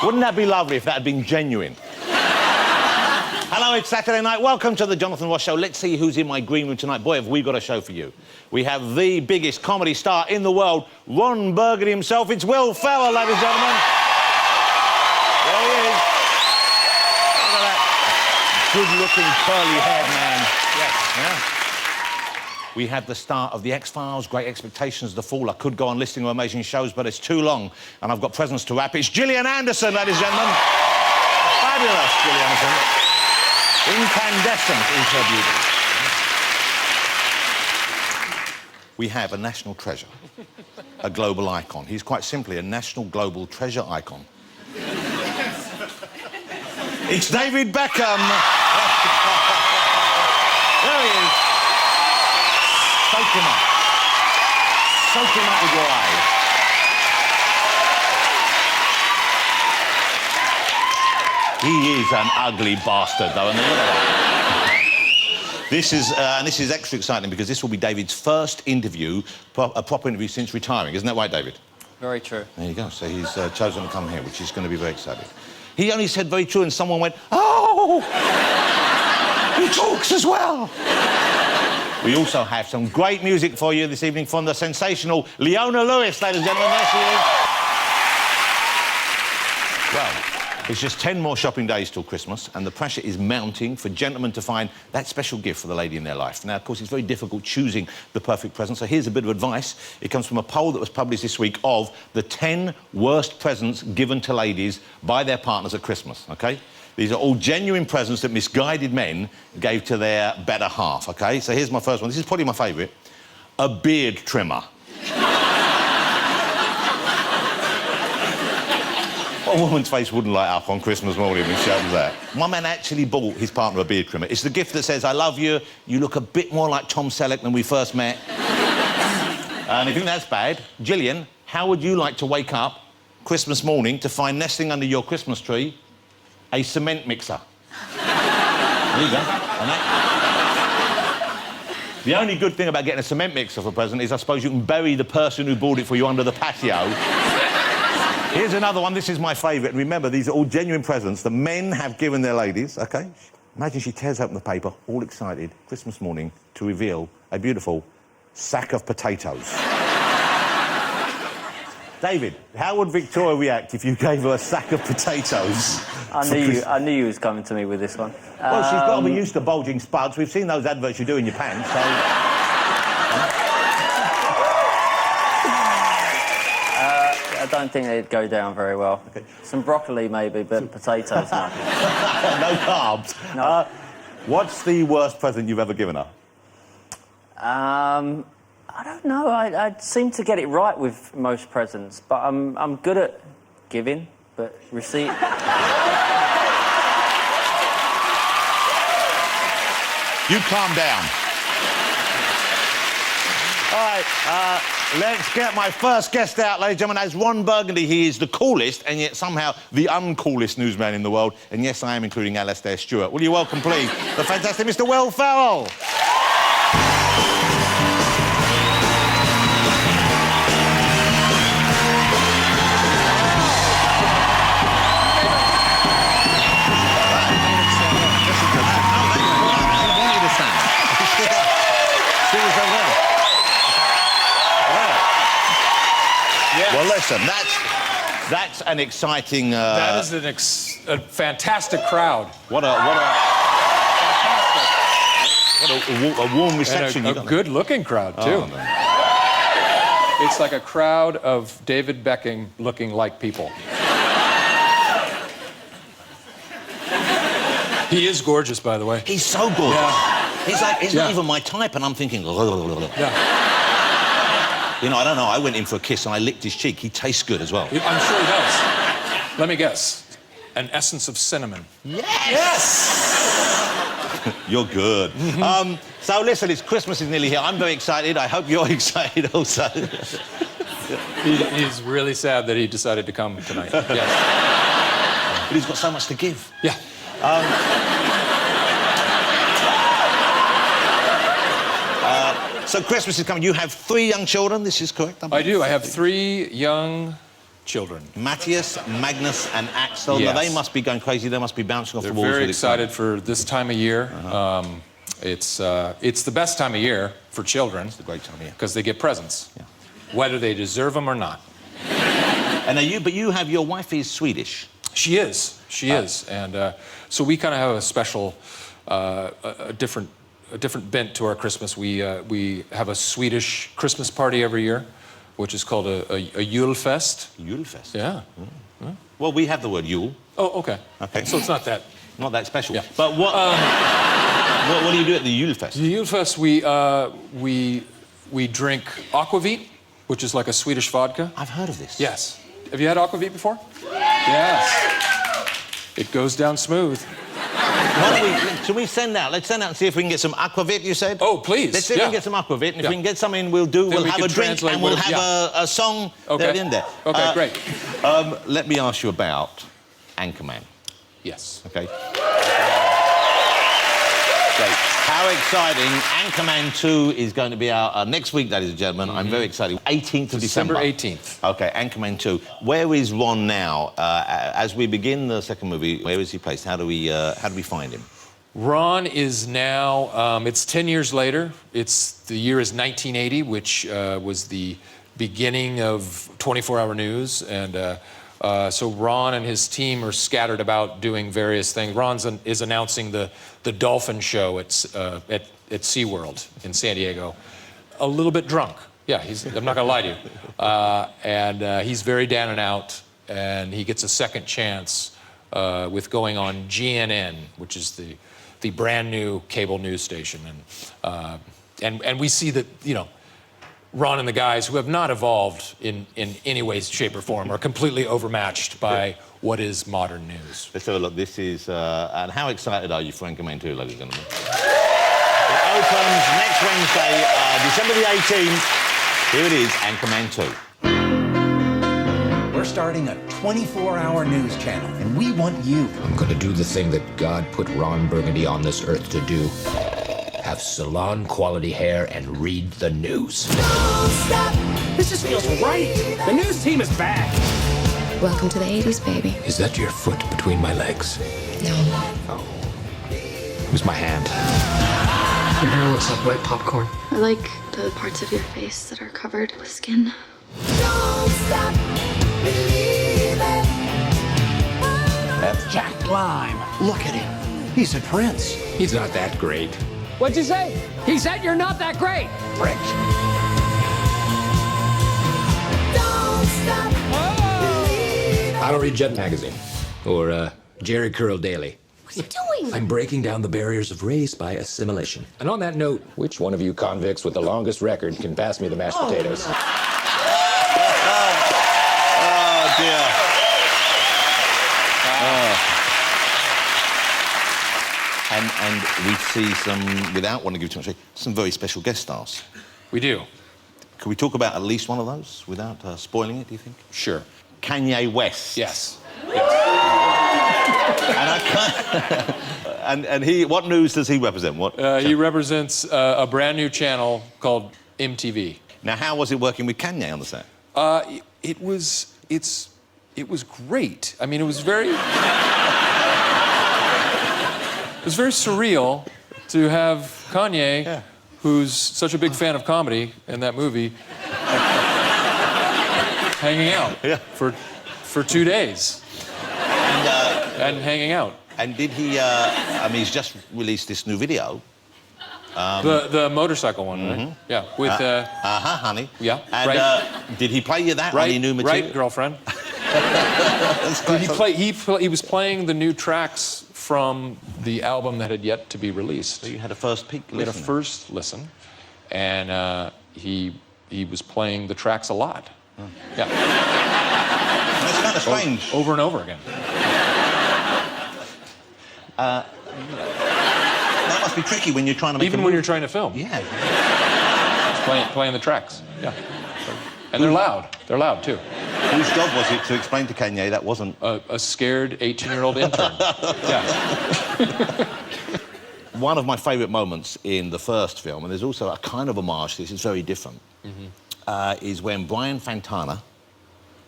Wouldn't that be lovely if that had been genuine? Hello, it's Saturday night. Welcome to the Jonathan Ross Show. Let's see who's in my green room tonight. Boy, have we got a show for you. We have the biggest comedy star in the world, Ron Burgundy himself. It's Will Ferrell, ladies and gentlemen. There he is. Look at that good-looking, curly-haired man. Yes. Yeah. We have the star of The X-Files, Great Expectations, The Fall. I could go on listing of amazing shows, but it's too long, and I've got presents to wrap. It's Gillian Anderson, ladies and gentlemen. Fabulous, Gillian Anderson. Incandescent is her beauty. We have a national treasure, a global icon. He's quite simply a national global treasure icon. It's David Beckham. There he is. Soak him up. Soak him up with your eyes. He is an ugly bastard, though, and look at that. This is extra exciting because this will be David's first interview, a proper interview since retiring. Isn't that right, David? Very true. There you go. So he's chosen to come here, which is going to be very exciting. He only said very true, and someone went, "Oh, he talks as well." We also have some great music for you this evening from the sensational Leona Lewis, ladies and gentlemen. There she is. Well, it's just 10 more shopping days till Christmas, and the pressure is mounting for gentlemen to find that special gift for the lady in their life. Now, of course, it's very difficult choosing the perfect present, so here's a bit of advice. It comes from a poll that was published this week of the 10 worst presents given to ladies by their partners at Christmas, OK? These are all genuine presents that misguided men gave to their better half, OK? So here's my first one. This is probably my favourite. A beard trimmer. What woman's face wouldn't light up on Christmas morning when she opens that? My man actually bought his partner a beard trimmer. It's the gift that says, "I love you, you look a bit more like Tom Selleck than we first met." And if you think that's bad, Gillian, how would you like to wake up Christmas morning to find nesting under your Christmas tree a cement mixer? There you go. And that... The only good thing about getting a cement mixer for a present is I suppose you can bury the person who bought it for you under the patio. Here's another one. This is my favourite. And remember, these are all genuine presents that men have given their ladies, OK? Imagine she tears open the paper, all excited, Christmas morning, to reveal a beautiful sack of potatoes. David, how would Victoria react if you gave her a sack of potatoes? I knew you was coming to me with this one. Well, she's got to be used to bulging spuds. We've seen those adverts you do in your pants, so... I don't think they'd go down very well. Okay. Some broccoli, maybe, but potatoes, no. No carbs? No. What's the worst present you've ever given her? I don't know. I seem to get it right with most presents, but I'm good at giving, but receipt... You calm down. All right, let's get my first guest out, ladies and gentlemen. That's Ron Burgundy. He is the coolest and yet somehow the uncoolest newsman in the world. And yes, I am including Alastair Stewart. Will you welcome, please, the fantastic Mr. Will Ferrell. Well, listen, that's an exciting... That is a fantastic crowd. What a warm reception. And a good-looking crowd, too. Oh, no. It's like a crowd of David Beckham looking like people. He is gorgeous, by the way. He's so gorgeous. Yeah. He's not even my type, and I'm thinking... Yeah. You know, I don't know, I went in for a kiss and I licked his cheek. He tastes good as well. I'm sure he does. Let me guess. An essence of cinnamon. Yes! You're good. So, listen, Christmas is nearly here. I'm very excited. I hope you're excited also. He's really sad that he decided to come tonight. Yes. But he's got so much to give. Yeah. So Christmas is coming. You have 3 young children, this is correct? I do. I have 3 young children. Matthias, Magnus, and Axel. Yes. Now, they must be going crazy. They must be bouncing off They're the walls. very with excited for this time of year. It's the best time of year for children. It's a great time of year. Because they get presents, whether they deserve them or not. And you have your wife is Swedish. She is. She is. And so we kind of have a special, a different bent to our Christmas. We have a Swedish Christmas party every year, which is called a julfest. Julfest? Yeah. Well, we have the word Yule. Oh, okay. Okay. So it's not that. Not that special. Yeah. But what do you do at the Julfest? The julfest, we drink aquavit, which is like a Swedish vodka. I've heard of this. Yes. Have you had aquavit before? Yes. It goes down smooth. Should we send out? Let's send out and see if we can get some aquavit, you said? Oh, please. Let's see if we can get some aquavit, and if we can get some in, we'll have a drink and we'll have a song there at the end there. Okay, great. Let me ask you about Anchorman. Yes. Okay. Great. How exciting. Anchorman 2 is going to be out next week, ladies and gentlemen. I'm very excited. 18th of December. December 18th. Okay, Anchorman 2. Where is Ron now? As we begin the second movie, where is he placed? How do we find him? Ron is now, it's 10 years later. The year is 1980, which was the beginning of 24-hour news. And so Ron and his team are scattered about doing various things. Ron is announcing the dolphin show at SeaWorld in San Diego. A little bit drunk. Yeah, I'm not going to lie to you. And he's very down and out. And he gets a second chance with going on GNN, which is the brand new cable news station. And we see that, Ron and the guys who have not evolved in any way, shape, or form are completely overmatched by what is modern news. Let's have a look. This is... and how excited are you for Anchorman 2, ladies and gentlemen? It opens next Wednesday, December the 18th. Here it is, Anchorman 2. We're starting a 24-hour news channel, and we want you. I'm gonna do the thing that God put Ron Burgundy on this earth to do. Have salon-quality hair and read the news. Don't stop. This just feels right. The news team is back. Welcome to the 80s, baby. Is that your foot between my legs? No. Oh. It was my hand. Your hair looks like white popcorn. I like the parts of your face that are covered with skin. Don't stop believing. That's Jack Lime. Look at him. He's a prince. He's not that great. What'd you say? He said you're not that great. Frick. Don't stop believing. I don't read Jet Magazine or Jerry Curl Daily. What are you doing? I'm breaking down the barriers of race by assimilation. And on that note, which one of you convicts with the longest record can pass me the mashed potatoes? Oh, dear. And we see some, without wanting to give too much, some very special guest stars. We do. Could we talk about at least one of those without spoiling it, do you think? Sure. Kanye West. Yes. And I can't... and he, what news does he represent? What? He represents a brand new channel called MTV. Now, how was it working with Kanye on the set? It was great. I mean, it was very surreal to have Kanye, who's such a big fan of comedy in that movie, hanging out for 2 days and hanging out. And did he? I mean, he's just released this new video. The motorcycle one, right? Yeah, with honey. Yeah, and right. Did he play you that right, on your new material? Right, girlfriend. He was playing the new tracks from the album that had yet to be released. So you had a first peek listen. We had a first listen, and he was playing the tracks a lot. Oh. Yeah. That's kind of strange. Over and over again. That must be tricky when you're trying to make Even when you're trying to film. Yeah. Playing the tracks. Yeah. And they're loud. They're loud too. Whose job was it to explain to Kanye that wasn't... A scared 18-year-old intern. Yeah. One of my favourite moments in the first film, and there's also a kind of homage to this, it's very different, is when Brian Fantana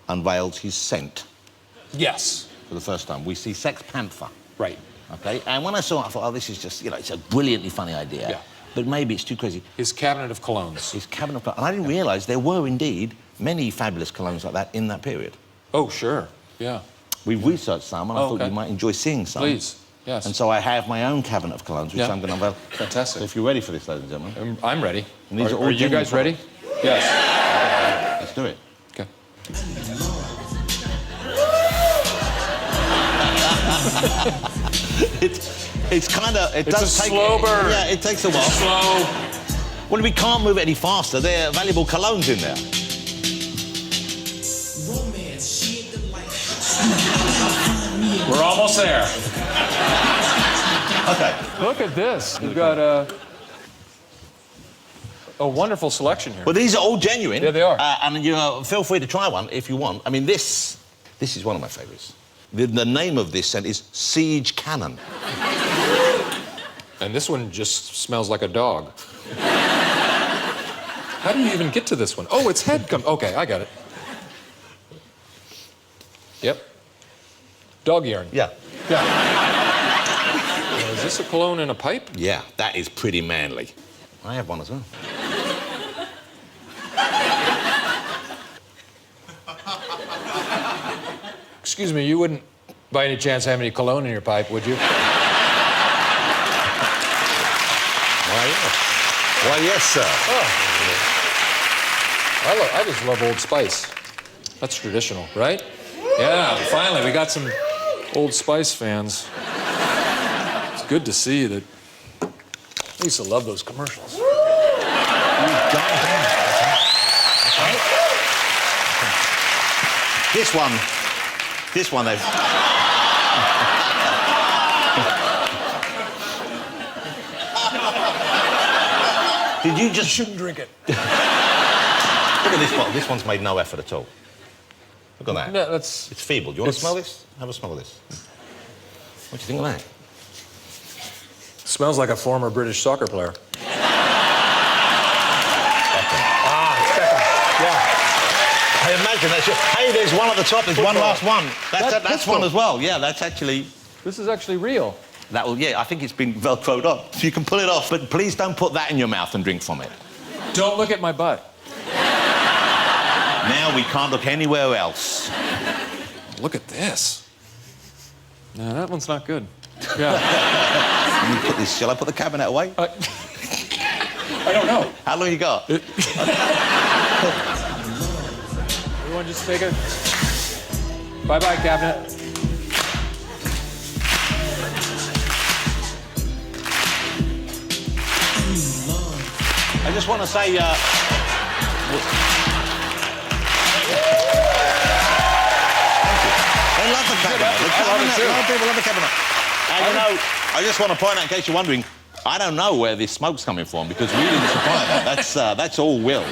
unveils his scent Yes. for the first time. We see Sex Panther. Right. Okay, and when I saw it, I thought, oh, this is just, you know, it's a brilliantly funny idea. Yeah. But maybe it's too crazy. His cabinet of colognes. His cabinet of colognes. And I didn't realise there were indeed many fabulous colognes like that in that period. Oh, sure. Yeah. We've researched some, and I thought okay. you might enjoy seeing some. Please. Yes. And so I have my own cabinet of colognes, which Yeah. I'm going to unveil. Fantastic. So if you're ready for this, ladies and gentlemen. I'm ready. And these are all are you genuine guys ready? Yes. Let's do it. Okay. It's kind of... It It's does a take... slow burn. Yeah, it takes a while. Slow. Well, we can't move it any faster. There are valuable colognes in there. We're almost there. Okay. Look at this. We've got a wonderful selection here. Well, these are all genuine. Yeah, they are. And you feel free to try one if you want. I mean, this is one of my favourites. The name of this scent is Siege Cannon. And this one just smells like a dog. How do you even get to this one? Oh, its head comes... Okay, I got it. Yep. Dog urine. Yeah. Yeah. Is this a cologne in a pipe? Yeah, that is pretty manly. I have one as well. Excuse me, you wouldn't, by any chance, have any cologne in your pipe, would you? Why, yes. Why, yes, sir. Oh. I just love Old Spice. That's traditional, right? Yeah, finally, we got some Old Spice fans. It's good to see that. I used to love those commercials. This one, they've... Did you just... Shouldn't drink it. Look at this one. This one's made no effort at all. Look at that. No, that's... It's feeble. Do you want to smell this? Have a smell of this. What do you think of that? Smells like a former British soccer player. I imagine that's... Hey, there's one at the top. There's one last one. That's one as well. Yeah, that's actually... This is actually real. That will... Yeah, I think it's been Velcroed on. So you can pull it off, but please don't put that in your mouth and drink from it. Don't look at my butt. Now we can't look anywhere else. Look at this. No, that one's not good. Yeah. Let me put this... Shall I put the cabinet away? I don't know. How long you got? Everyone just take a... Bye-bye, cabinet. I just want to say... They love the cabinet. I love it too. A lot of people love the cabinet. And you know, I just want to point out, in case you're wondering, I don't know where this smoke's coming from because we didn't supply that. That's all Will.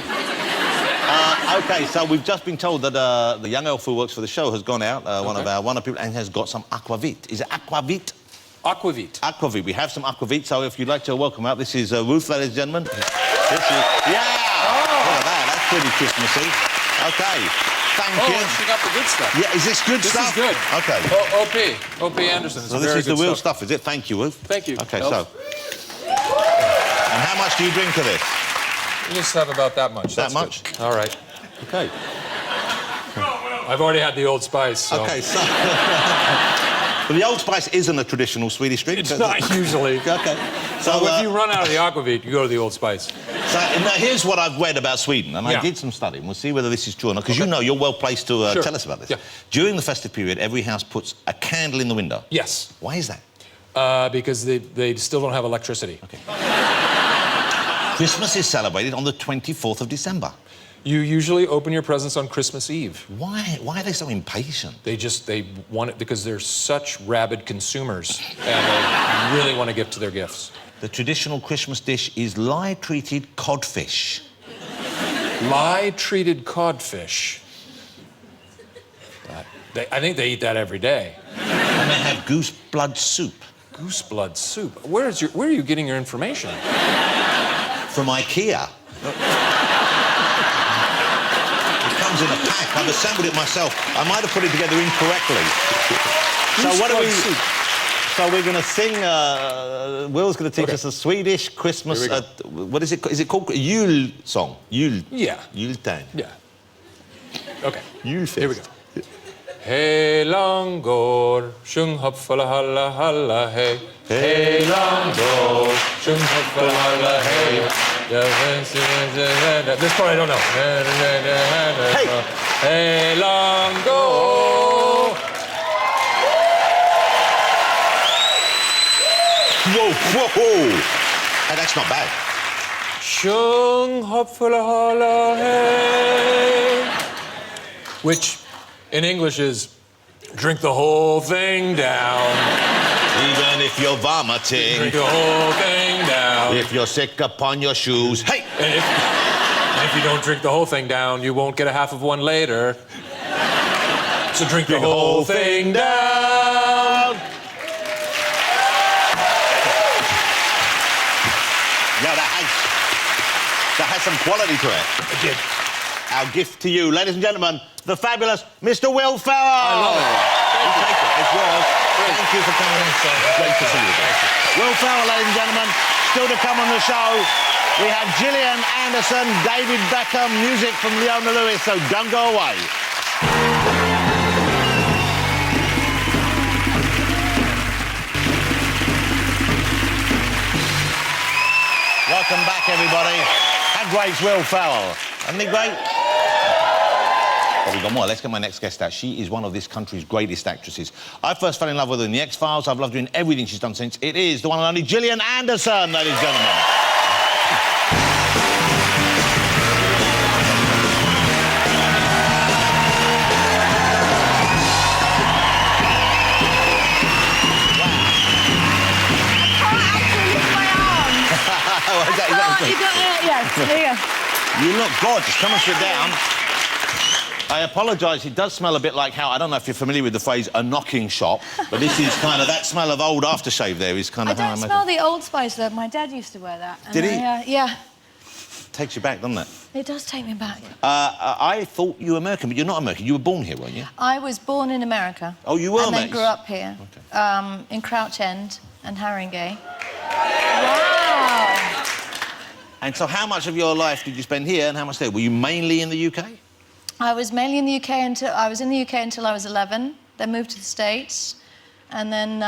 Okay, so we've just been told that the young elf who works for the show has gone out, one of our people, and has got some aquavit. Is it aquavit? Aquavit. Aquavit. We have some aquavit, so if you'd like to welcome out, this is Ruth, ladies and gentlemen. This is... Yeah! Oh. Look at that. That's pretty Christmassy. Okay. Thank you. Oh, she got the good stuff. Yeah, is this good stuff? This is good. Okay. OP Anderson. So this is the real stuff, is it? Thank you, Ruth. Thank you. Okay, Elf. so... And how much do you drink of this? You just have about that much. That That's much? good. All right. Okay. I've already had the Old Spice, so... Okay, so... But the Old Spice isn't a traditional Swedish drink. It's not usually. Okay. So if you run out of the Aquavit, you go to the Old Spice. So now here's what I've read about Sweden, and I Yeah. did some study, and we'll see whether this is true or not, because you know you're well placed to Sure. tell us about this. Yeah. During the festive period, every house puts a candle in the window. Yes. Why is that? Because they still don't have electricity. Okay. Christmas is celebrated on the 24th of December. You usually open your presents on Christmas Eve. Why are they so impatient? They want it because they're such rabid consumers and they really want to give to their gifts. The traditional Christmas dish is lye-treated codfish. Lye-treated codfish. I think they eat that every day. And they have goose blood soup. Goose blood soup. Where are you getting your information? From IKEA. It comes in a pack. I've assembled it myself. I might have put it together incorrectly. So what are we... So we're going to sing... Will's going to teach us a Swedish Christmas... what is it? Is it called? Jul song. Jul. Yeah. Jultime. Yeah. Okay. Julfest. Here we go. Hej langgår, sjung hoppfalla halla halla hej. Hej langgår, sjung hoppfalla halla hej. This part I don't know. Hey. Hej langgår. Whoa, whoa! Hey, that's not bad. Sjung hoppfalla halla hej. Which in English is drink the whole thing down. Even if you're vomiting. Drink the whole thing down. If you're sick upon your shoes. Hey! And if you don't drink the whole thing down, you won't get a half of one later. So drink the whole thing down. Yeah, that has some quality to it. It did. Our gift to you, ladies and gentlemen, the fabulous Mr. Will Ferrell. I love it. Take it. It's yours. Thank you for coming in. Great to see you again. Will Ferrell, ladies and gentlemen, still to come on the show. We have Gillian Anderson, David Beckham, music from Leona Lewis, so don't go away. Welcome back, everybody. How great's Will Ferrell? Isn't he great? Oh, we've got more. Let's get my next guest out. She is one of this country's greatest actresses. I first fell in love with her in The X-Files. I've loved her in everything she's done since. It is the one and only Gillian Anderson, ladies and gentlemen. You look gorgeous. Come and sit down. I apologise, it does smell a bit like how... I don't know if you're familiar with the phrase a knocking shop, but this is kind of... That smell of old aftershave there is kind of how I don't smell the Old Spice, though. My dad used to wear that. Did he? Yeah. Takes you back, doesn't it? It does take me back. I thought you were American, but you're not American. You were born here, weren't you? I was born in America. Oh, you were, and then mate? grew up here, in Crouch End and Haringey. Wow! And so how much of your life did you spend here and how much there? Were you mainly in the UK? I was mainly in the UK until... I was in the UK until I was 11, then moved to the States, and then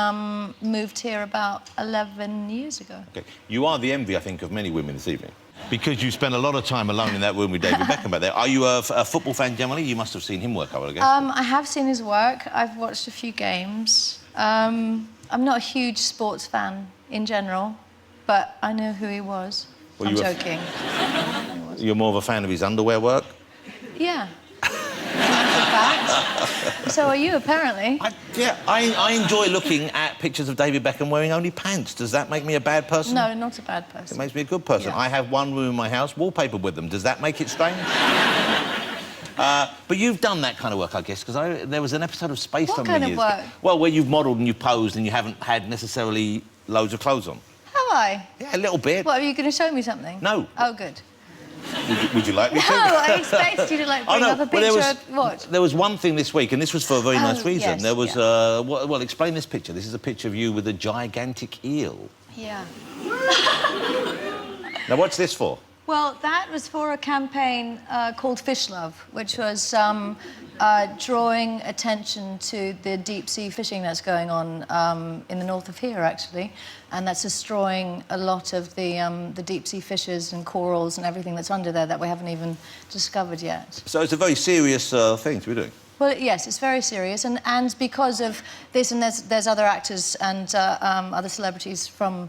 moved here about 11 years ago. Okay. You are the envy, I think, of many women this evening. Because you spent a lot of time alone in that room with David Beckham back there. Are you a football fan generally? You must have seen him work, I would guess. I have seen his work. I've watched a few games. I'm not a huge sports fan in general, but I know who he was. Well, I'm joking. You're more of a fan of his underwear work? Yeah. Fact. So are you, apparently. I enjoy looking at pictures of David Beckham wearing only pants. Does that make me a bad person? No, not a bad person. It makes me a good person. Yeah. I have one room in my house wallpapered with them. Does that make it strange? But you've done that kind of work, I guess, because there was an episode of Space What some kind of years work? ago. Well, where you've modelled and you've posed and you haven't had necessarily loads of clothes on. Have I? Yeah, a little bit. What, are you going to show me something? No. Oh, good. Would you like me to? No, I expected you to, like, bring up a picture of what? There was one thing this week, and this was for a very nice reason. Yes, there was, well, explain this picture. This is a picture of you with a gigantic eel. Yeah. Now, what's this for? Well, that was for a campaign called Fish Love, which was drawing attention to the deep-sea fishing that's going on in the north of here, actually. And that's destroying a lot of the deep-sea fishes and corals and everything that's under there that we haven't even discovered yet. So it's a very serious thing to be doing. Well, yes, it's very serious. And because of this, and there's other actors and other celebrities from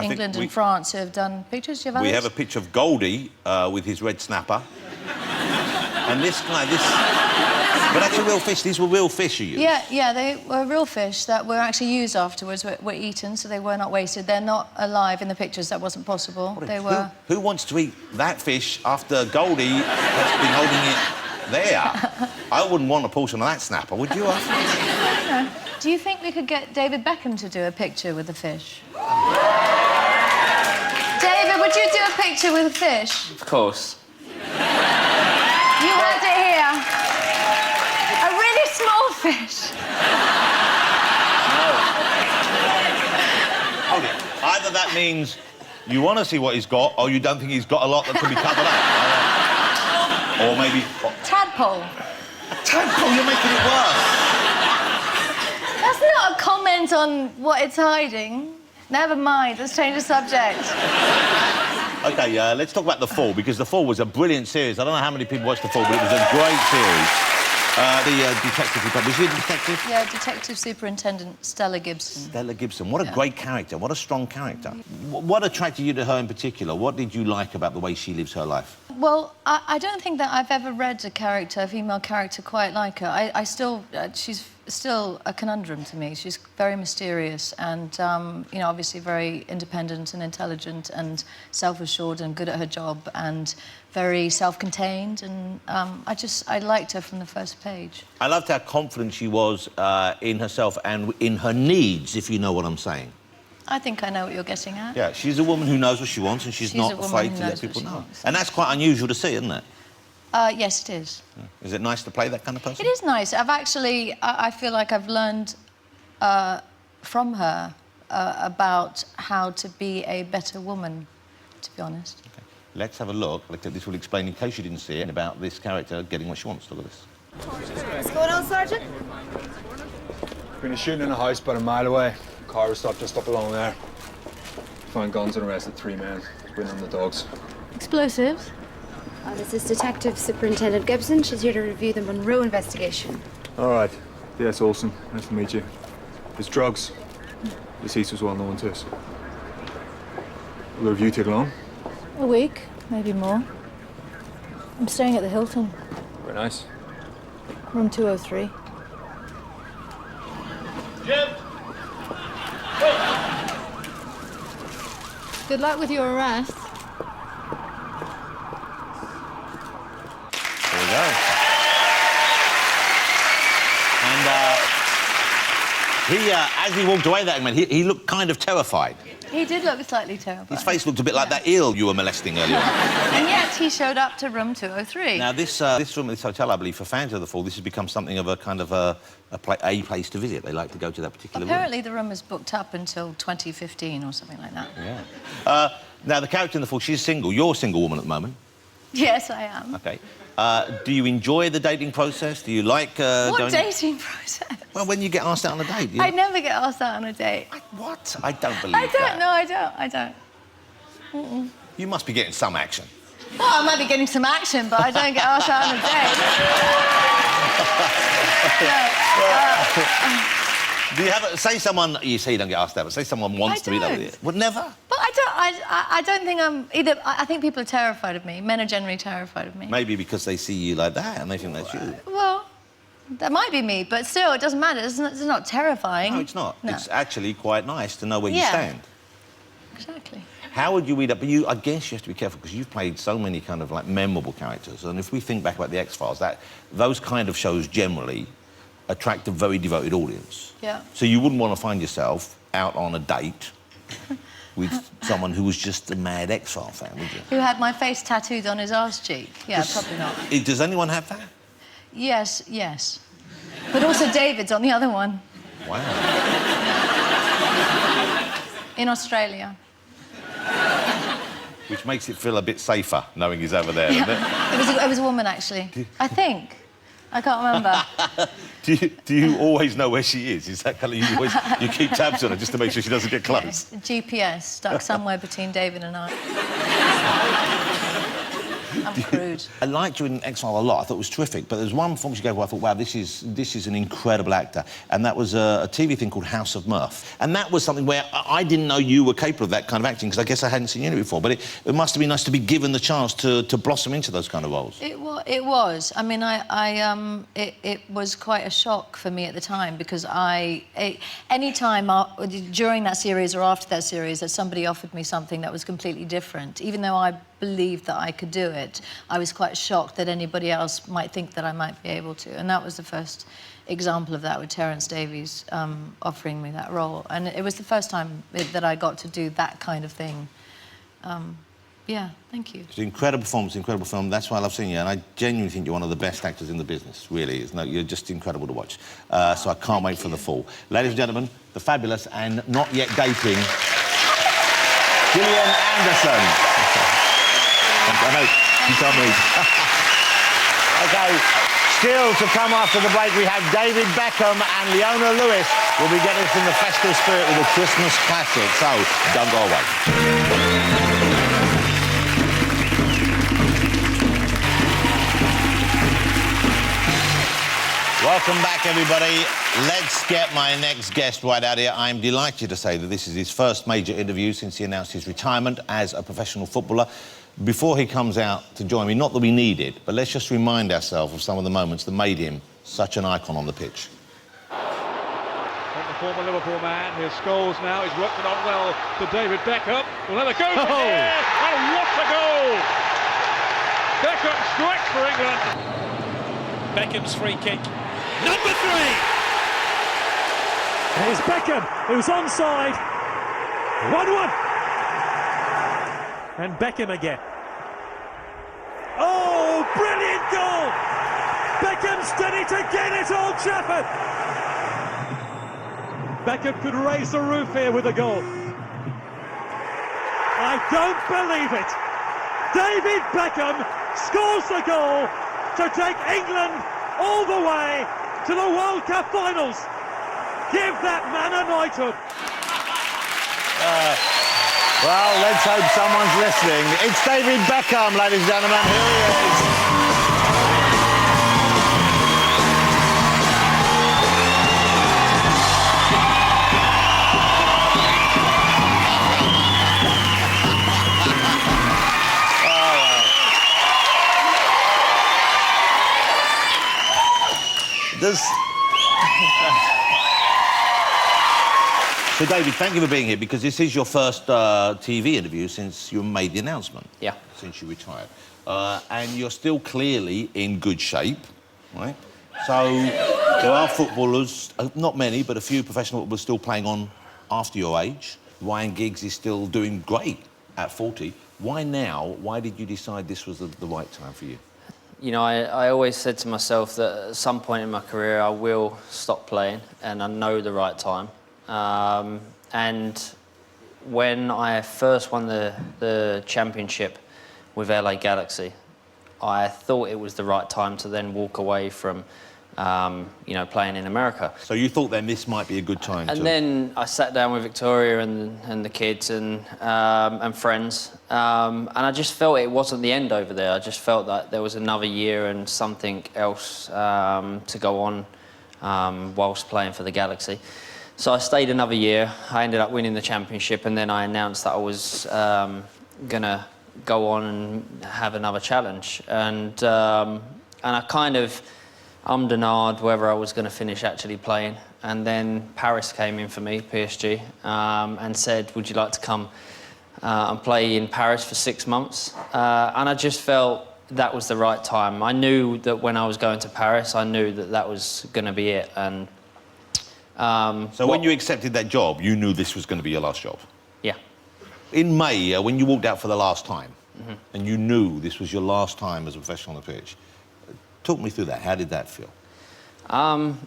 England and France who have done pictures. Do you have We others? have a picture of Goldie with his red snapper. And this guy, But that's a real fish. These were real fish, are you? Yeah, they were real fish that were actually used afterwards, were eaten, so they were not wasted. They're not alive in the pictures. That wasn't possible. They were... Who wants to eat that fish after Goldie has been holding it there? I wouldn't want a portion of that snapper, would you? No. Do you think we could get David Beckham to do a picture with the fish? David, would you do a picture with a fish? Of course. You heard it here. fish. Hold it. Either that means you want to see what he's got, or you don't think he's got a lot that can be covered up. Or maybe... Tadpole. Tadpole, you're making it worse. That's not a comment on what it's hiding. Never mind, let's change the subject. OK, let's talk about The Fall, because The Fall was a brilliant series. I don't know how many people watched The Fall, but it was a great series. Detective... Was she a detective? Yeah, Detective Superintendent Stella Gibson. Stella Gibson. What a great character. What a strong character. What attracted you to her in particular? What did you like about the way she lives her life? Well, I don't think that I've ever read a female character quite like her. She's still a conundrum to me. She's very mysterious and, you know, obviously very independent and intelligent and self-assured and good at her job and very self-contained. And I liked her from the first page. I loved how confident she was in herself and in her needs, if you know what I'm saying. I think I know what you're getting at. Yeah, she's a woman who knows what she wants and she's not afraid to let people know. And that's quite unusual to see, isn't it? Yes, it is. Yeah. Is it nice to play that kind of person? It is nice. I feel like I've learned from her about how to be a better woman, to be honest. Okay. Let's have a look. This will explain, in case you didn't see it, about this character getting what she wants. Look at this. What's going on, Sergeant? Been a shooting in a house about a mile away. Car was stopped just up along there. Found guns and arrested 3 men. Waiting on the dogs. Explosives? This is Detective Superintendent Gibson. She's here to review the Monroe investigation. All right. D.S. Olson. Nice to meet you. There's drugs. Deceased was well known to us. Will the review take long? A week, maybe more. I'm staying at the Hilton. Very nice. Room 203. Jim! Good luck with your arrest. There we go. And as he walked away, that man, he looked kind of terrified. He did look slightly terrified. His face looked a bit like that eel you were molesting earlier on. And yet he showed up to room 203. Now, this room at this hotel, I believe, for fans of The Fall, this has become something of a kind of a place to visit. They like to go to that particular Apparently the room is booked up until 2015 or something like that. Yeah. Now, the character in The Fall, she's single. You're a single woman at the moment. Yes, I am. OK. Do you enjoy the dating process? Do you like What dating process? Well, when you get asked out on a date. I never get asked out on a date. What? I don't believe that. No, I don't. Mm-mm. You must be getting some action. Well, I might be getting some action, but I don't get asked out on a date. Do you have say someone, you say you don't get asked out, but say someone wants to be that with you. Would never? But I don't think I'm either. I think people are terrified of me. Men are generally terrified of me. Maybe because they see you like that and they think that's you. Well, that might be me, but still, it doesn't matter. It's not terrifying. No, it's not. No. It's actually quite nice to know where you stand. Exactly. How would you read up? But I guess you have to be careful because you've played so many kind of like memorable characters. And if we think back about the X-Files, those kind of shows generally attract a very devoted audience. Yeah. So you wouldn't want to find yourself out on a date with someone who was just a mad X-File fan, would you? Who had my face tattooed on his arse cheek? Yeah, probably not. Does anyone have that? Yes. But also David's on the other one. Wow. In Australia. Which makes it feel a bit safer, knowing he's over there, doesn't it? It was a woman, actually. I think. I can't remember. Do you always know where she is? Is that kind of you keep tabs on her just to make sure she doesn't get close? GPS stuck somewhere between David and I. I'm crude. I liked you in X-Files a lot. I thought it was terrific. But there's one performance you gave where I thought, wow, this is an incredible actor. And that was a TV thing called House of Mirth. And that was something where I didn't know you were capable of that kind of acting because I guess I hadn't seen you in it before. But it must have been nice to be given the chance to blossom into those kind of roles. It was. I mean, it was quite a shock for me at the time because any time during that series or after that series that somebody offered me something that was completely different, even though I believed that I could do it, I was quite shocked that anybody else might think that I might be able to. And that was the first example of that with Terence Davies offering me that role. And it was the first time that I got to do that kind of thing. Yeah, thank you. It's an incredible performance, incredible film. That's why I love seeing you, and I genuinely think you're one of the best actors in the business, really. You're just incredible to watch. So I can't wait for The Fall. Ladies and gentlemen, the fabulous and not yet dating Gillian Anderson. I know, you tell me. OK, still to come after the break, we have David Beckham and Leona Lewis will be getting us in the festive spirit with a Christmas classic. So, don't go away. Welcome back, everybody. Let's get my next guest right out here. I'm delighted to say that this is his first major interview since he announced his retirement as a professional footballer. Before he comes out to join me, not that we need it, but let's just remind ourselves of some of the moments that made him such an icon on the pitch. And the former Liverpool man, here's Scholes now, he's worked it on well to David Beckham. We'll have a go for here, and what a goal! Beckham strikes for England. Beckham's free kick. Number 3! Here's Beckham, who's onside. 1-1. And Beckham again. Oh, brilliant goal! Beckham's done it again at Old Trafford. Beckham could raise the roof here with a goal. I don't believe it. David Beckham scores the goal to take England all the way to the World Cup finals. Give that man a knighthood. Well, let's hope someone's listening. It's David Beckham, ladies and gentlemen. Here he is. So, David, thank you for being here, because this is your first TV interview since you made the announcement. Yeah. Since you retired. And you're still clearly in good shape, right? So, there are footballers, not many, but a few professional footballers still playing on after your age. Ryan Giggs is still doing great at 40. Why now? Why did you decide this was the right time for you? You know, I always said to myself that at some point in my career I will stop playing, and I know the right time. And when I first won the championship with LA Galaxy, I thought it was the right time to then walk away from, you know, playing in America. So you thought then this might be a good time and then I sat down with Victoria and the kids and friends, and I just felt it wasn't the end over there. I just felt that there was another year and something else to go on whilst playing for the Galaxy. So I stayed another year. I ended up winning the championship, and then I announced that I was gonna go on and have another challenge. And I kind of ummed and ahed whether I was going to finish actually playing. And then Paris came in for me, PSG, and said, would you like to come and play in Paris for 6 months? And I just felt that was the right time. I knew that when I was going to Paris, I knew that that was going to be it. And so when you accepted that job, you knew this was going to be your last job? Yeah. In May, when you walked out for the last time, and you knew this was your last time as a professional on the pitch, talk me through that. How did that feel?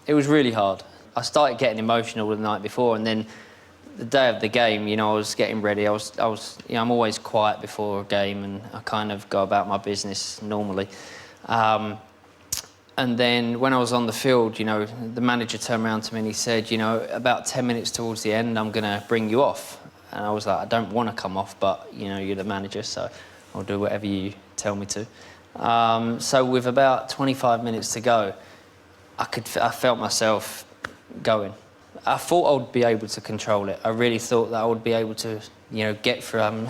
It was really hard. I started getting emotional the night before, and then the day of the game, you know, I was getting ready. I was, you know, I'm always quiet before a game, and I kind of go about my business normally. And then when I was on the field, you know, the manager turned around to me and he said, you know, about 10 minutes towards the end, I'm going to bring you off. And I was like, I don't want to come off, but, you know, you're the manager, so I'll do whatever you tell me to. So with about 25 minutes to go, I felt myself going. I thought I would be able to control it. I really thought that I would be able to, you know, get through. I'm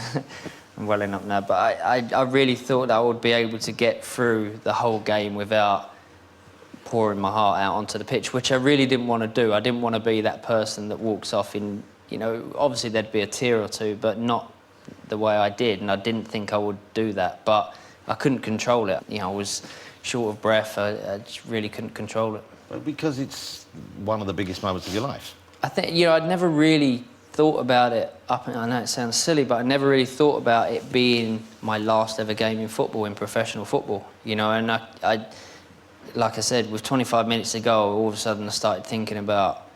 welling up now, but I really thought that I would be able to get through the whole game without pouring my heart out onto the pitch, which I really didn't want to do. I didn't want to be that person that walks off in, you know, obviously there'd be a tear or two, but not the way I did, and I didn't think I would do that, but I couldn't control it. You know, I was short of breath. I just really couldn't control it. But because it's one of the biggest moments of your life. I think, you know, I'd never really thought about it I know it sounds silly, but I never really thought about it being my last ever game in football, in professional football, you know. And I like I said, with 25 minutes to go, all of a sudden I started thinking about,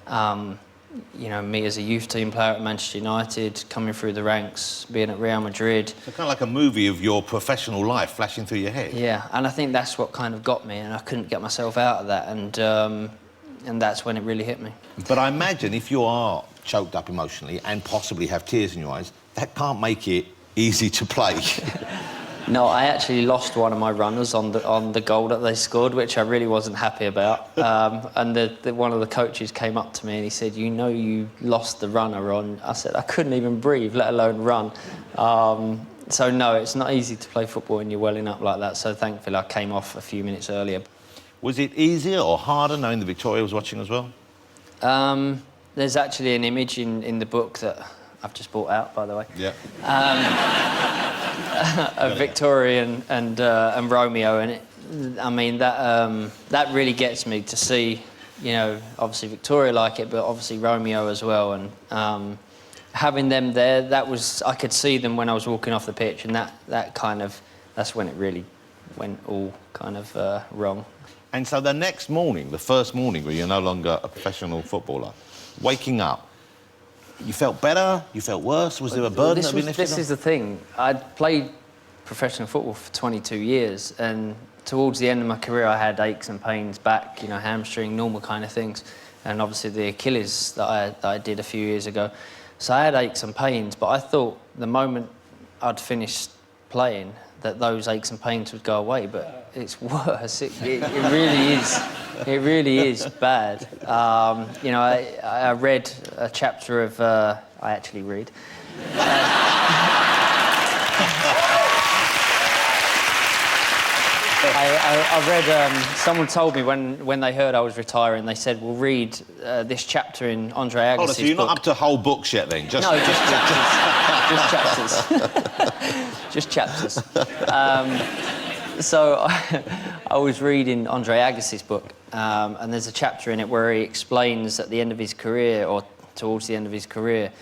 you know, me as a youth team player at Manchester United, coming through the ranks, being at Real Madrid. So kind of like a movie of your professional life flashing through your head. Yeah, and I think that's what kind of got me, and I couldn't get myself out of that, and that's when it really hit me. But I imagine if you are choked up emotionally and possibly have tears in your eyes, that can't make it easy to play. No, I actually lost one of my runners on the goal that they scored, which I really wasn't happy about. And one of the coaches came up to me and he said, "You know you lost the runner on..." I said, "I couldn't even breathe, let alone run." So no, it's not easy to play football when you're welling up like that. So thankfully I came off a few minutes earlier. Was it easier or harder knowing that Victoria was watching as well? There's actually an image in the book that I've just brought out, by the way. Yeah. Of Victoria and Romeo, and I mean that really gets me to see, you know, obviously Victoria like it, but obviously Romeo as well, and having them there, I could see them when I was walking off the pitch, and that's when it really went all kind of wrong. And so the next morning, the first morning where you're no longer a professional footballer, waking up, you felt better? You felt worse? Was there a burden that had been lifted off? This is the thing. I'd played professional football for 22 years, and towards the end of my career, I had aches and pains back, you know, hamstring, normal kind of things, and obviously the Achilles that I did a few years ago. So I had aches and pains, but I thought the moment I'd finished playing that those aches and pains would go away, but it's worse. It really is. It really is bad. You know, I read a chapter of... I actually read. I read... someone told me when they heard I was retiring, they said, "Well, read this chapter in Andre Agassi's book." Hold on, so you're not up to whole books yet, then? No, just chapters. Just chapters. Just chapters. So I was reading Andre Agassi's book, and there's a chapter in it where he explains at the end of his career, or towards the end of his career,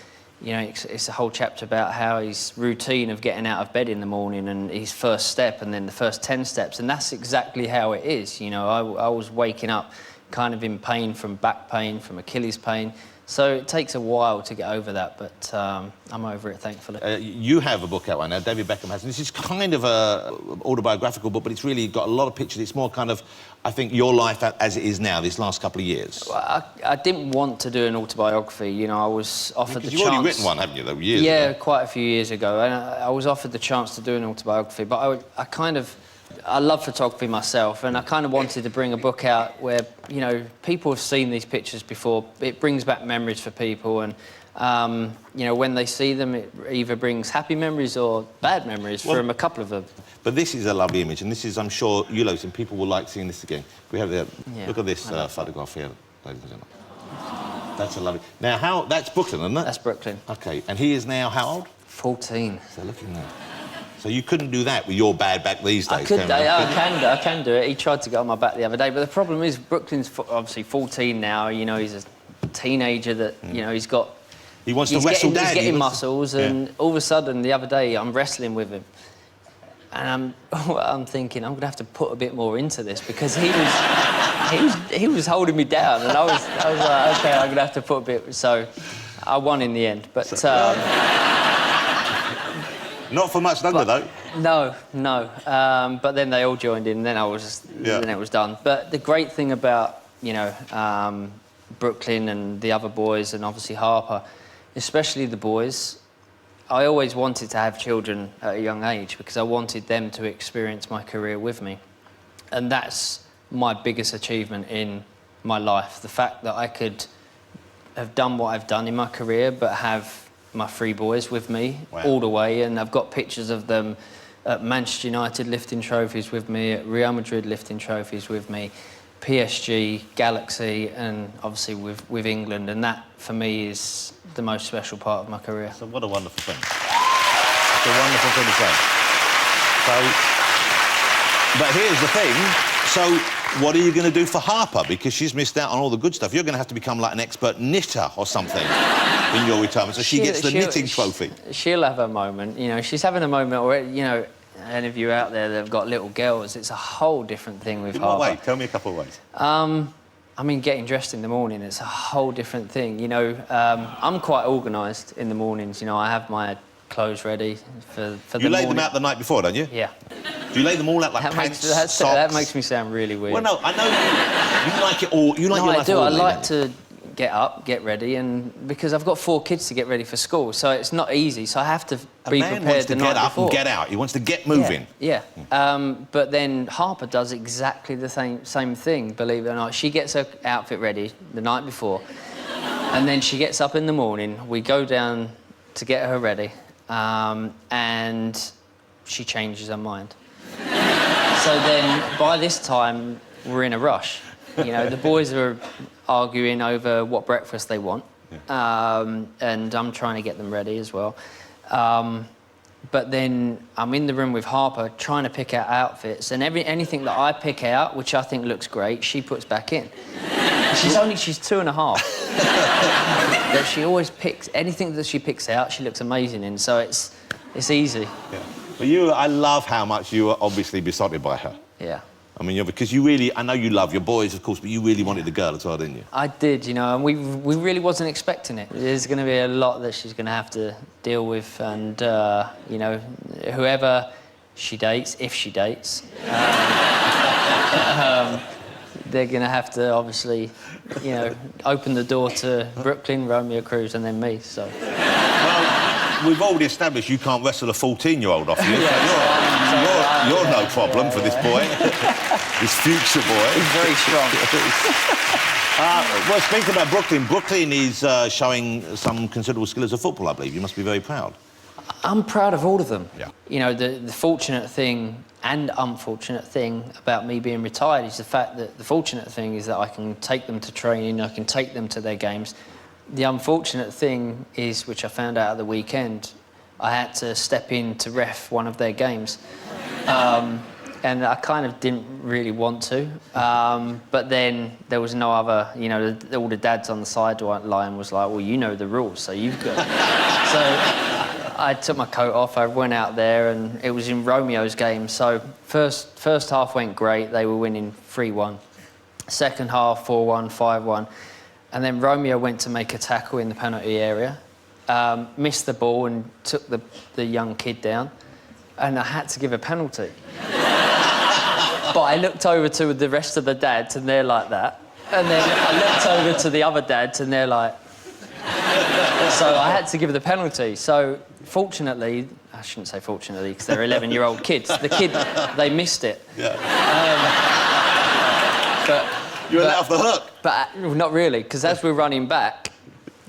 you know, it's a whole chapter about how his routine of getting out of bed in the morning and his first step and then the first 10 steps, and that's exactly how it is. You know, I was waking up kind of in pain from back pain, from Achilles pain. So it takes a while to get over that, but I'm over it, thankfully. You have a book out right now, David Beckham has, and this is kind of a autobiographical book, but it's really got a lot of pictures. It's more kind of, I think, your life as it is now, these last couple of years. Well, I didn't want to do an autobiography, you know, I was offered the chance... You've already written one, haven't you, though, years ago? Yeah, quite a few years ago, and I was offered the chance to do an autobiography, but I love photography myself, and I kind of wanted to bring a book out where, you know, people have seen these pictures before. It brings back memories for people, and, you know, when they see them, it either brings happy memories or bad memories from a couple of them. But this is a lovely image, and this is, I'm sure, you lot, and people will like seeing this again. We have look at this photograph here, ladies and gentlemen. That's a lovely... Now, that's Brooklyn, isn't it? That's Brooklyn. OK, and he is now how old? 14. So look at that. So you couldn't do that with your bad back these days, I can do it. He tried to get on my back the other day, but the problem is Brooklyn's obviously 14 now. You know, he's a teenager that, you know, he's got... He wants to wrestle Dad. He's getting muscles, and all of a sudden, the other day, I'm wrestling with him. And I'm thinking, I'm going to have to put a bit more into this, because he was holding me down, and I was like, OK, I'm going to have to put a bit... So I won in the end, but... Not for much longer, though. No. But then they all joined in, and then then it was done. But the great thing about, you know, Brooklyn and the other boys, and obviously Harper, especially the boys, I always wanted to have children at a young age because I wanted them to experience my career with me. And that's my biggest achievement in my life, the fact that I could have done what I've done in my career, but have my 3 boys with me all the way, and I've got pictures of them at Manchester United lifting trophies with me, at Real Madrid lifting trophies with me, PSG, Galaxy, and obviously with England, and that for me is the most special part of my career. So what a wonderful thing. It's a wonderful thing to say. So, but here's the thing. So What are you going to do for Harper? Because she's missed out on all the good stuff. You're going to have to become like an expert knitter or something in your retirement, so she gets the knitting trophy. She'll have a moment. You know, she's having a moment where, you know, any of you out there that have got little girls, it's a whole different thing with Harper. In what way? Tell me a couple of ways. I mean, getting dressed in the morning, it's a whole different thing. You know, I'm quite organised in the mornings. You know, I have my clothes ready for the morning. You lay them out the night before, don't you? Yeah. Do you lay them all out like pants, socks? That makes me sound really weird. Well, no, I know you like it all. You like your life all. I like to get up, get ready, and because I've got 4 kids to get ready for school, so it's not easy. So I have to be prepared the night before. A man wants to get up and get out. He wants to get moving. Yeah. But then Harper does exactly the same thing. Believe it or not, she gets her outfit ready the night before, and then she gets up in the morning. We go down to get her ready, and she changes her mind. So then, by this time, we're in a rush. You know, the boys are arguing over what breakfast they want, and I'm trying to get them ready as well. But then I'm in the room with Harper trying to pick out outfits, and anything that I pick out, which I think looks great, she puts back in. She's 2.5. But she always picks anything that she picks out. She looks amazing in, so it's easy. Yeah. But I love how much you are obviously besotted by her. Yeah. I mean, because you really, I know you love your boys, of course, but you really wanted the girl as well, didn't you? I did, you know, and we really wasn't expecting it. There's going to be a lot that she's going to have to deal with, and, you know, whoever she dates, if she dates, they're going to have to, obviously, you know, open the door to Brooklyn, Romeo Cruz, and then me, so... Well, we've already established you can't wrestle a 14-year-old off you. Yeah, you're no problem for this boy, this future boy. He's very strong. Well, speaking about Brooklyn, Brooklyn is showing some considerable skill as a footballer, I believe. You must be very proud. I'm proud of all of them. Yeah. You know, the fortunate thing and unfortunate thing about me being retired is the fact that the fortunate thing is that I can take them to training, I can take them to their games. The unfortunate thing is, which I found out at the weekend, I had to step in to ref one of their games. And I kind of didn't really want to. But then there was no other, you know, all the dads on the sideline was like, well, you know the rules, so you've got... So I took my coat off, I went out there, and it was in Romeo's game. So first half went great, they were winning 3-1. Second half, 4-1, 5-1. And then Romeo went to make a tackle in the penalty area, missed the ball and took the young kid down, and I had to give a penalty. But I looked over to the rest of the dads and they're like that. And then I looked over to the other dads and they're like... So I had to give the penalty. So fortunately, I shouldn't say fortunately because they're 11-year-old kids. The kid, they missed it. Yeah. But... You were let off the hook. But not really, because as we're running back,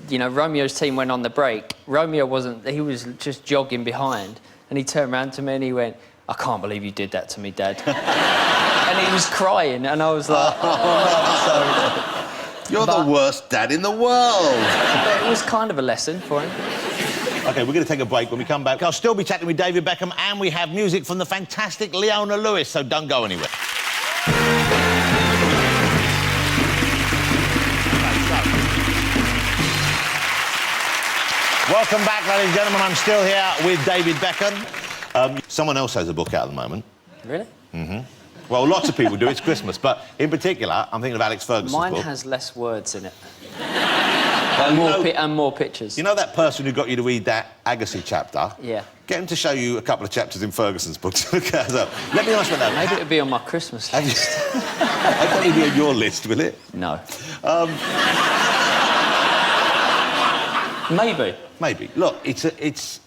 you know, Romeo's team went on the break. Romeo wasn't, he was just jogging behind, and he turned around to me and he went, I can't believe you did that to me, Dad. And he was crying, and I was like, oh, no. You're the worst dad in the world. But it was kind of a lesson for him. OK, we're going to take a break. When we come back, I'll still be chatting with David Beckham, and we have music from the fantastic Leona Lewis, so don't go anywhere. Welcome back, ladies and gentlemen. I'm still here with David Beckham. Someone else has a book out at the moment. Really? Mm-hmm. Well, lots of people do. It's Christmas. But in particular, I'm thinking of Alex Ferguson's book. Mine has less words in it. And more pictures. You know that person who got you to read that Agassi chapter? Yeah. Get him to show you a couple of chapters in Ferguson's book. Let me ask you that. Maybe it'll be on my Christmas list. It'll probably be on your list, will it? No. Maybe. Maybe. Look, it's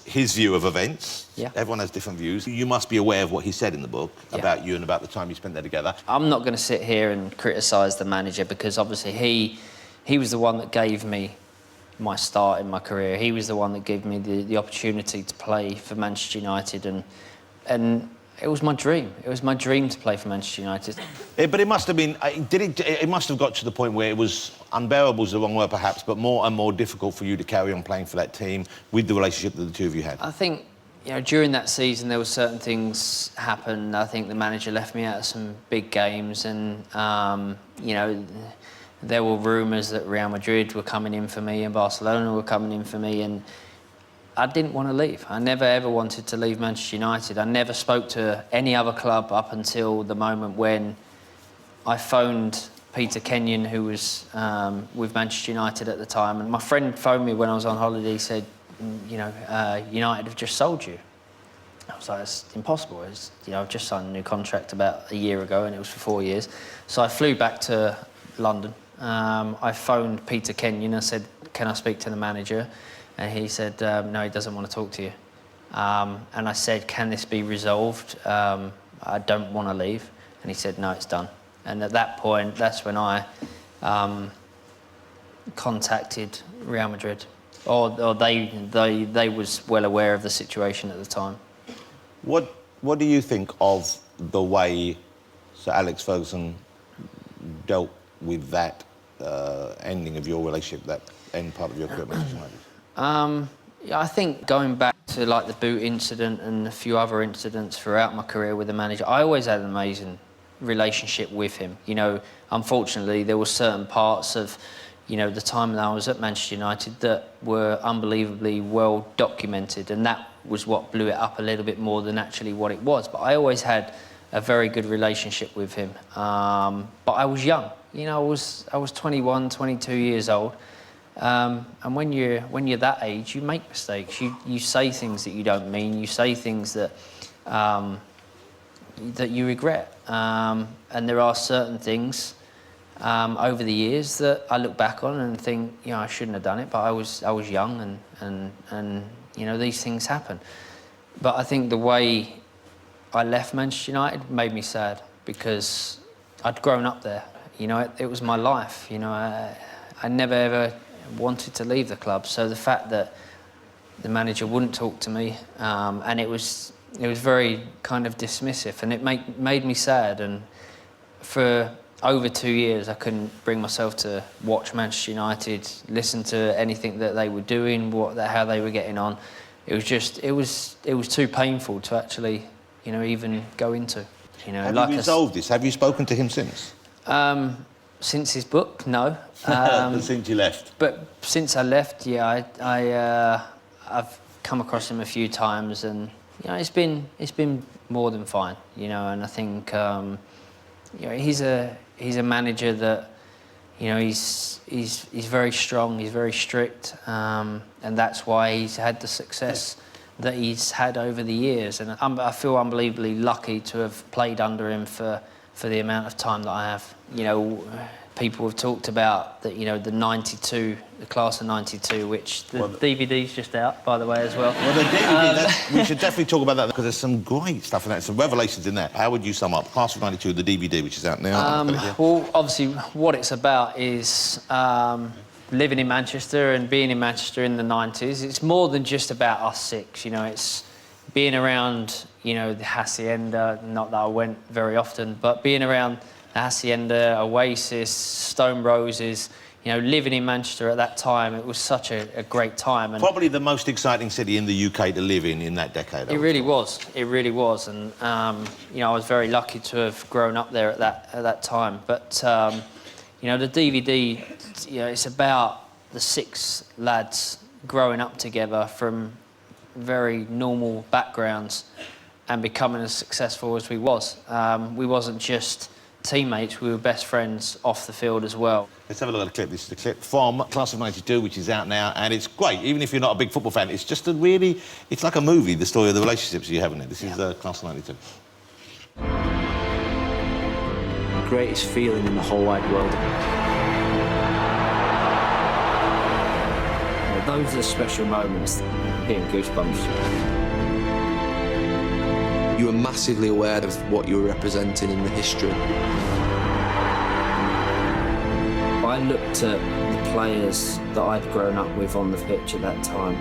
his view of events. Yeah. Everyone has different views. You must be aware of what he said in the book about you and about the time you spent there together. I'm not going to sit here and criticise the manager because obviously he was the one that gave me my start in my career. He was the one that gave me the opportunity to play for Manchester United, and it was my dream. It was my dream to play for Manchester United. But it must have been... It must have got to the point where it was... Unbearable is the wrong word, perhaps, but more and more difficult for you to carry on playing for that team with the relationship that the two of you had. I think You know, during that season, there were certain things happened. I think the manager left me out of some big games, and you know, there were rumours that Real Madrid were coming in for me and Barcelona were coming in for me, and I didn't want to leave. I never ever wanted to leave Manchester United. I never spoke to any other club up until the moment when I phoned Peter Kenyon, who was with Manchester United at the time, and my friend phoned me when I was on holiday. He said, you know, United have just sold you. I was like, it's impossible. It's, you know, I've just signed a new contract about a year ago, and it was for 4 years. So I flew back to London. I phoned Peter Kenyon and said, can I speak to the manager? And he said, no, he doesn't want to talk to you. And I said, can this be resolved? I don't want to leave. And he said, no, it's done. And at that point, that's when I contacted Real Madrid. Or they was well aware of the situation at the time. What do you think of the way Sir Alex Ferguson dealt with that ending of your relationship, that end part of your career at Manchester United? Yeah, I think going back to like the boot incident and a few other incidents throughout my career with the manager, I always had an amazing relationship with him. You know, unfortunately, there were certain parts of, you know, the time that I was at Manchester United that were unbelievably well documented, and that was what blew it up a little bit more than actually what it was. But I always had a very good relationship with him. But I was young. You know, I was 21, 22 years old. And when you're that age, you make mistakes. You say things that you don't mean. You say things that that you regret. And there are certain things over the years that I look back on and think, you know, I shouldn't have done it. But I was young, and you know, these things happen. But I think the way I left Manchester United made me sad, because I'd grown up there. You know, it was my life. You know, I never ever wanted to leave the club. So the fact that the manager wouldn't talk to me, and it was very kind of dismissive, and it made me sad. And for over 2 years, I couldn't bring myself to watch Manchester United, listen to anything that they were doing, how they were getting on. It was too painful to actually, you know, even go into. You know, have you resolved this? Have you spoken to him since? Since his book, no. Since you left? But since I left, yeah, I've come across him a few times, and you know, it's been more than fine. You know, and I think you know, he's a manager that, you know, he's very strong, he's very strict, and that's why he's had the success that he's had over the years. And I feel unbelievably lucky to have played under him for the amount of time that I have. You know, people have talked about that, you know, the class of 92, which the DVD's just out, by the way, as well. Well, the DVD, we should definitely talk about that, because there's some great stuff in that, some revelations in there. How would you sum up Class of 92, the DVD, which is out now? Well, obviously, what it's about is living in Manchester and being in Manchester in the 90s. It's more than just about us six, you know, it's being around, you know, the Hacienda, not that I went very often, but being around the Hacienda, Oasis, Stone Roses, you know, living in Manchester at that time, it was such a great time. And probably the most exciting city in the UK to live in that decade. It really was. It really was. And, you know, I was very lucky to have grown up there at that time. But, you know, the DVD, you know, it's about the six lads growing up together from very normal backgrounds and becoming as successful as we was. We wasn't just teammates, we were best friends off the field as well. Let's have a look at the clip. This is the clip from Class of 92, which is out now, and it's great. Even if you're not a big football fan, it's just it's like a movie, the story of the relationships you have in it. This is Class of 92. The greatest feeling in the whole wide world. Those are the special moments, getting goosebumps. You were massively aware of what you were representing in the history. I looked at the players that I'd grown up with on the pitch at that time.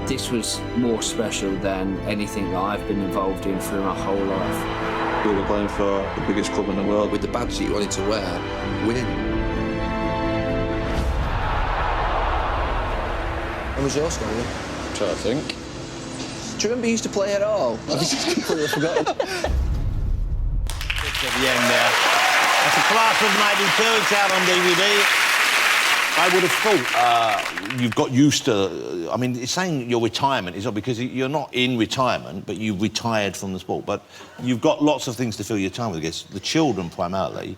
This was more special than anything that I've been involved in through my whole life. We were playing for the biggest club in the world with the badge that you wanted to wear, winning. When was your score? I'm trying to think. Do you remember you used to play at all? I just completely forgotten. At the end there. That's a class of '92. It's out on DVD. I would have thought you've got used to... I mean, it's saying your retirement is not because you're not in retirement, but you've retired from the sport. But you've got lots of things to fill your time with, I guess. The children, primarily.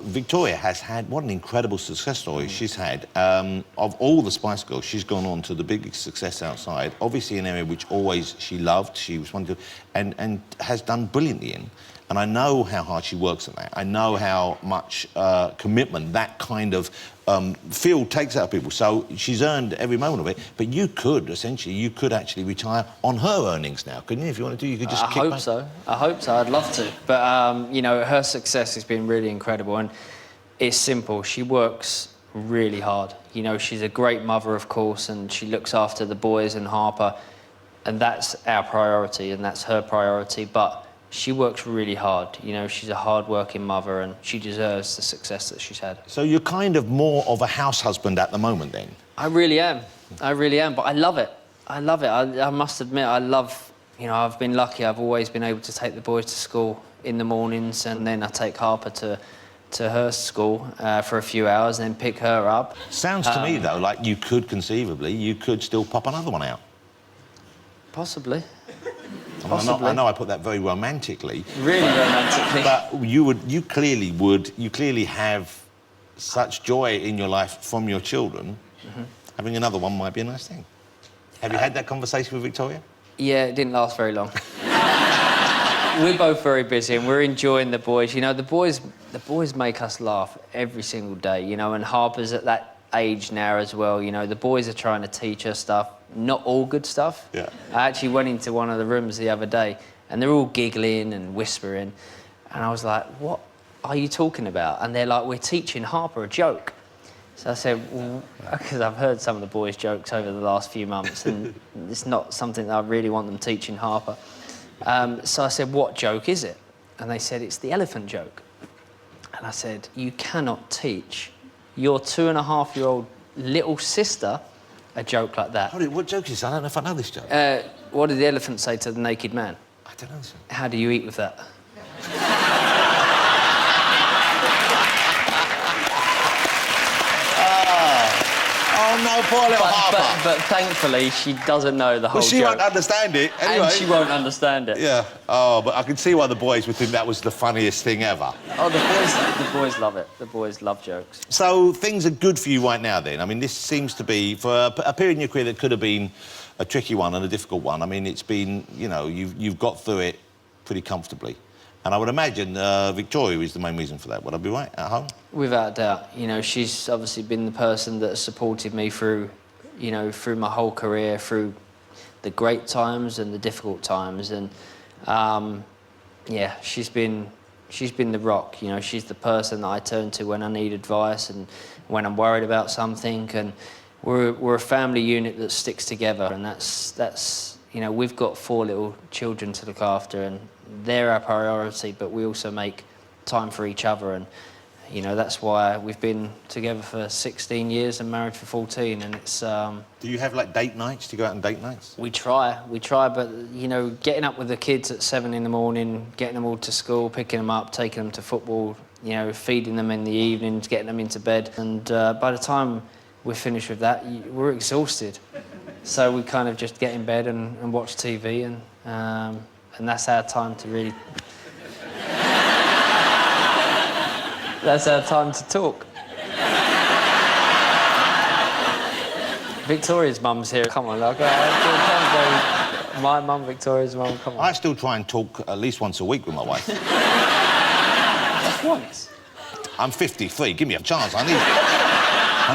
Victoria has had... What an incredible success story she's had. Of all the Spice Girls, she's gone on to the biggest success outside. Obviously, an area which always she loved, she was wanting to... And has done brilliantly in. And I know how hard she works at that. I know how much commitment that kind of field takes out of people. So she's earned every moment of it. But you could, essentially, you could actually retire on her earnings now, couldn't you? If you wanted to, you could just kick back. I hope so. I'd love to. But, you know, her success has been really incredible. And it's simple. She works really hard. You know, she's a great mother, of course, and she looks after the boys and Harper. And that's our priority, and that's her priority. But she works really hard. You know, she's a hard-working mother, and she deserves the success that she's had. So you're kind of more of a house husband at the moment, then? I really am. I really am, but I love it. I love it. I must admit, I love... You know, I've been lucky. I've always been able to take the boys to school in the mornings, and then I take Harper to her school for a few hours, and then pick her up. Sounds to me, though, like you could conceivably, you could still pop another one out. Possibly. I know I put that very romantically. Really romantically. But you clearly have such joy in your life from your children. Mm-hmm. Having another one might be a nice thing. Have you had that conversation with Victoria? Yeah, it didn't last very long. We're both very busy and we're enjoying the boys. You know, the boys make us laugh every single day, you know, and Harper's at that age now as well. You know, the boys are trying to teach her stuff. Not all good stuff. Yeah. I actually went into one of the rooms the other day and they're all giggling and whispering. And I was like, what are you talking about? And they're like, we're teaching Harper a joke. So I said, well, because I've heard some of the boys' jokes over the last few months and it's not something that I really want them teaching Harper. So I said, what joke is it? And they said, it's the elephant joke. And I said, you cannot teach your 2.5-year-old little sister a joke like that. Hold it, what joke is this? I don't know if I know this joke. What did the elephant say to the naked man? I don't know. Sir. How do you eat with that? Oh, no, poor little Harper. But thankfully, she doesn't know the whole joke. Well, she joke. won't understand it, anyway. And she won't understand it. Yeah. Oh, but I can see why the boys would think that was the funniest thing ever. Oh, the boys love it. The boys love jokes. So things are good for you right now, then? I mean, this seems to be, for a period in your career that could have been a tricky one and a difficult one, I mean, it's been, you know, you've got through it pretty comfortably. And I would imagine Victoria is the main reason for that. Would I be right, at home? Without a doubt. You know, she's obviously been the person that has supported me through, you know, through my whole career, through the great times and the difficult times. And, yeah, she's been the rock. You know, she's the person that I turn to when I need advice and when I'm worried about something. And we're a family unit that sticks together. And that's you know, we've got 4 little children to look after, and they're our priority, but we also make time for each other. And, you know, that's why we've been together for 16 years and married for 14, and it's... Do you have, like, date nights? Do you go out on date nights? We try, but, you know, getting up with the kids at 7 in the morning, getting them all to school, picking them up, taking them to football, you know, feeding them in the evenings, getting them into bed, and by the time we're finished with that, we're exhausted. So we kind of just get in bed and watch TV, and that's our time to really... That's our time to talk. Victoria's mum's here. Come on, look. My mum, Victoria's mum, come on. I still try and talk at least once a week with my wife. Just once? I'm 53. Give me a chance. I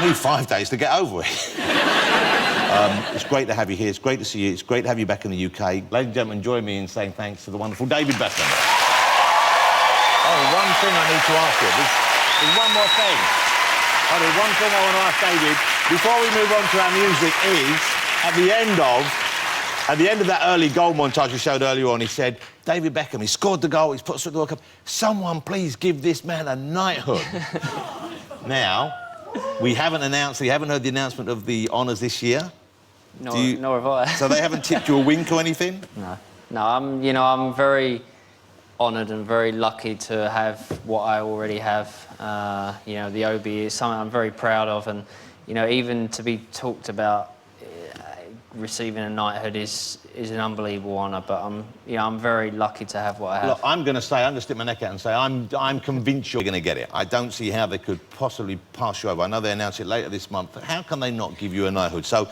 need 5 days to get over it. It's great to have you here. It's great to see you. It's great to have you back in the UK. Ladies and gentlemen, join me in saying thanks to the wonderful David Beckham. Oh, one thing I need to ask you. There's one more thing. Oh, there's one thing I want to ask David before we move on to our music is, at the end of that early goal montage we showed earlier on, he said, David Beckham, he scored the goal, he's put us through the World Cup. Someone please give this man a knighthood. Now, we haven't heard the announcement of the honours this year. Nor have I. So they haven't tipped you a wink or anything? No, I'm very honoured and very lucky to have what I already have. The OB is something I'm very proud of, and even to be talked about receiving a knighthood is an unbelievable honour. But I'm very lucky to have what I have. Look, I'm going to stick my neck out and say I'm convinced you're going to get it. I don't see how they could possibly pass you over. I know they announce it later this month. How can they not give you a knighthood? So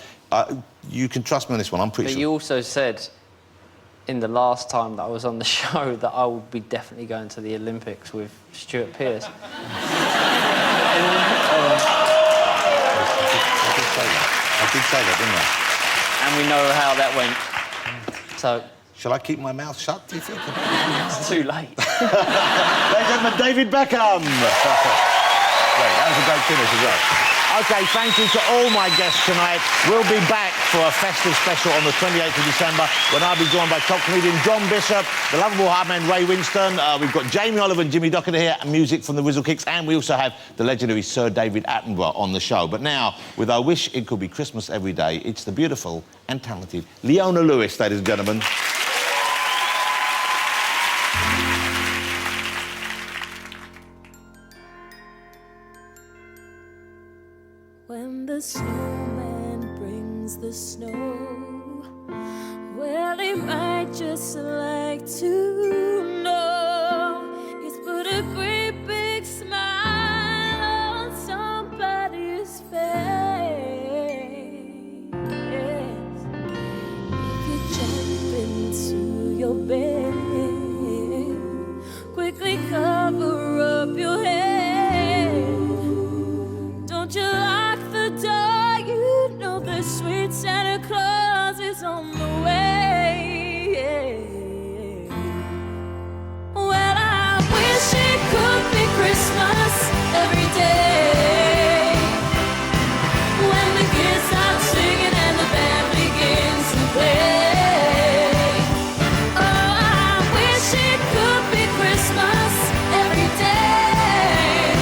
you can trust me on this one. I'm pretty sure. But you also said in the last time that I was on the show that I would be definitely going to the Olympics with Stuart Pearce. I did say that, didn't I? And we know how that went. So... Shall I keep my mouth shut, do you think? It's too late. Ladies and gentlemen, David Beckham. Great, that was a great finish as well. OK, thank you to all my guests tonight. We'll be back for a festive special on the 28th of December when I'll be joined by top comedian John Bishop, the lovable hardman Ray Winston. We've got Jamie Oliver and Jimmy Docker here, and music from the Whizzle Kicks, and we also have the legendary Sir David Attenborough on the show. But now, with I Wish It Could Be Christmas Every Day, it's the beautiful and talented Leona Lewis, ladies and gentlemen. When the snowman brings the snow, well, he might just like to know he's put a great big smile on somebody's face. If you jump into your bed, quickly cover up your head. Don't you lock the door, you know the sweet Santa Claus is on the way. Well, I wish it could be Christmas every day, when the kids stop singing and the band begins to play. Oh, I wish it could be Christmas every day,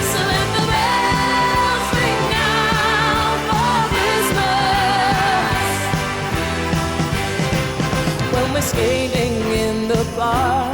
so let the bells ring out for Christmas. When we're skating in the park,